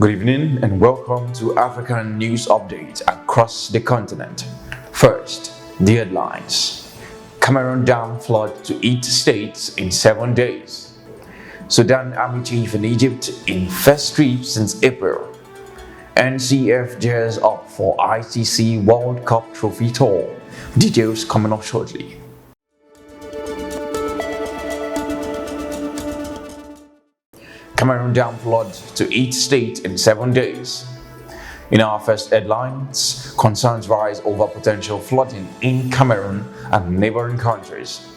Good evening and welcome to African News Updates across the continent. First, the headlines. Cameroon dam flood to 8 states in 7 days. Sudan Army Chief in Egypt in first trip since April. NCF gears up for ICC World Cup trophy tour. Details coming up shortly. Cameroon dam flood to 8 states in 7 days. In our first headlines, concerns rise over potential flooding in Cameroon and neighboring countries.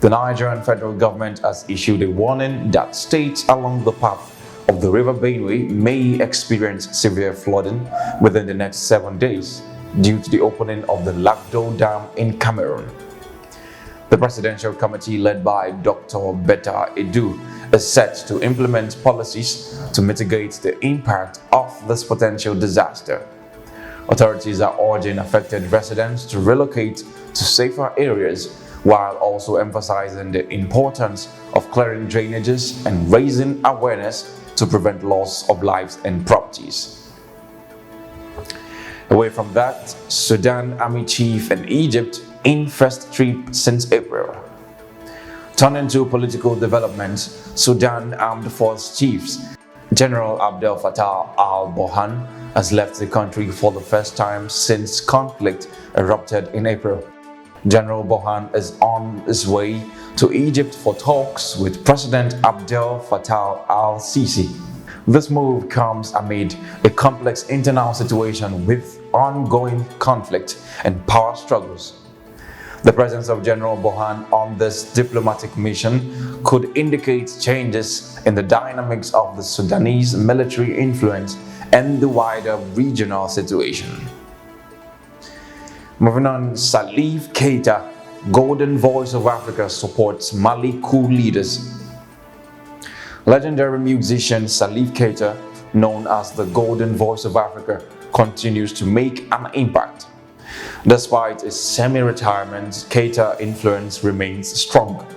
The Nigerian federal government has issued a warning that states along the path of the River Benue may experience severe flooding within the next 7 days due to the opening of the Lagdo Dam in Cameroon. The Presidential Committee led by Dr. Betta Edu is set to implement policies to mitigate the impact of this potential disaster. Authorities are urging affected residents to relocate to safer areas while also emphasizing the importance of clearing drainages and raising awareness to prevent loss of lives and properties. Away from that, Sudan Army Chief in Egypt in first trip since April. Turning to political developments, Sudan Armed Forces Chiefs General Abdel Fattah al-Burhan has left the country for the first time since conflict erupted in April. General Burhan is on his way to Egypt for talks with President Abdel Fattah al-Sisi. This move comes amid a complex internal situation with ongoing conflict and power struggles. The presence of General Burhan on this diplomatic mission could indicate changes in the dynamics of the Sudanese military influence and the wider regional situation. Moving on, Salif Keita, Golden Voice of Africa, supports Mali coup leaders. Legendary musician Salif Keita, known as the Golden Voice of Africa, continues to make an impact. Despite his semi-retirement, Keita's influence remains strong.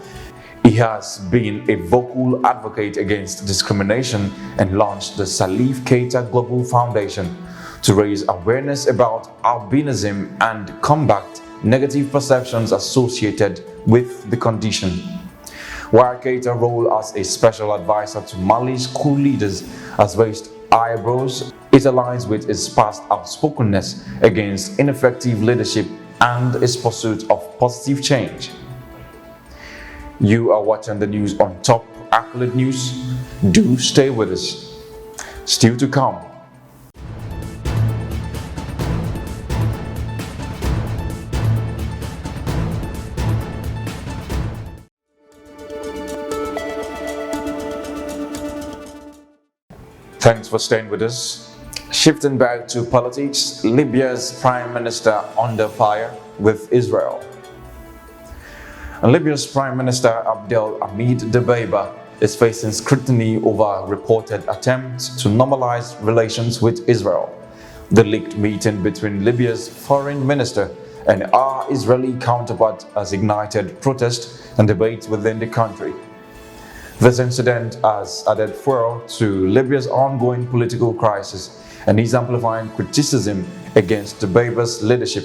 He has been a vocal advocate against discrimination and launched the Salif Keita Global Foundation to raise awareness about albinism and combat negative perceptions associated with the condition. While Keita's role as a special advisor to Mali's coup leaders has raised eyebrows, it aligns with his past outspokenness against ineffective leadership and his pursuit of positive change. You are watching the news on Top Accolade News. Do stay with us. Still to come. Thanks for staying with us. Shifting back to politics, Libya's Prime Minister under fire with Israel. Libya's Prime Minister Abdel Hamid Dbeibah is facing scrutiny over reported attempts to normalize relations with Israel. The leaked meeting between Libya's foreign minister and our Israeli counterpart has ignited protest and debate within the country. This incident has added fuel to Libya's ongoing political crisis and is amplifying criticism against Dbeibah's leadership.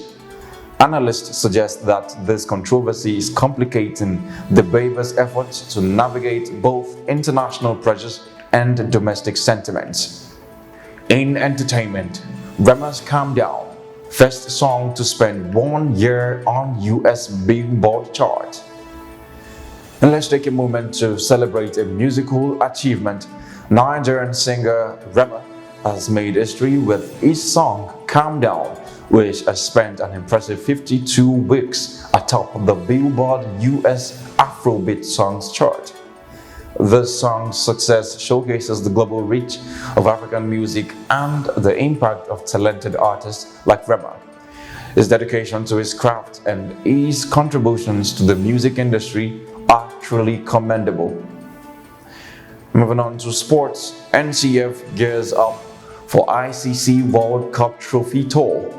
Analysts suggest that this controversy is complicating Dbeibah's efforts to navigate both international pressures and domestic sentiments. In entertainment, Rema's Calm Down, first song to spend 1 year on US Billboard chart. And let's take a moment to celebrate a musical achievement. Nigerian singer Rema has made history with his song Calm Down, which has spent an impressive 52 weeks atop the Billboard US Afrobeat Songs chart. This song's success showcases the global reach of African music and the impact of talented artists like Rema. His dedication to his craft and his contributions to the music industry are truly commendable. Moving on to sports, NCF gears up for ICC World Cup trophy tour.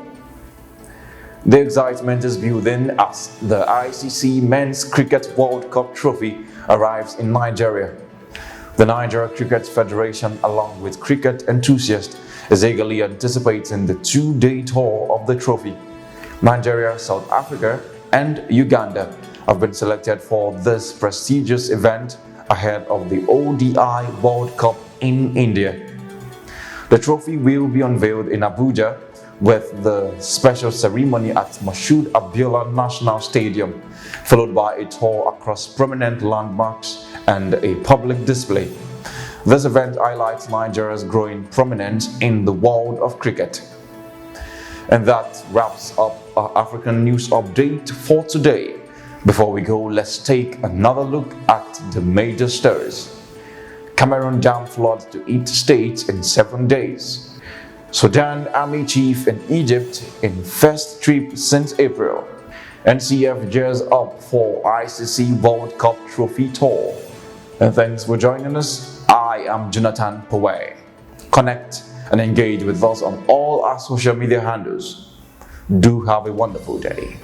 The excitement is building as the ICC Men's Cricket World Cup trophy arrives in Nigeria. The Nigeria Cricket Federation, along with cricket enthusiasts, is eagerly anticipating the two-day tour of the trophy. Nigeria, South Africa, and Uganda have been selected for this prestigious event ahead of the ODI World Cup in India. The trophy will be unveiled in Abuja with the special ceremony at Moshood Abiola National Stadium, followed by a tour across prominent landmarks and a public display. This event highlights Nigeria's growing prominence in the world of cricket. And that wraps up our African news update for today. Before we go, let's take another look at the major stories. Cameroon dam floods to 8 states in 7 days. Sudan Army Chief in Egypt in first trip since April. NCF gears up for ICC World Cup Trophy Tour. And thanks for joining us. I am Jonathan Poway. Connect and engage with us on all our social media handles. Do have a wonderful day.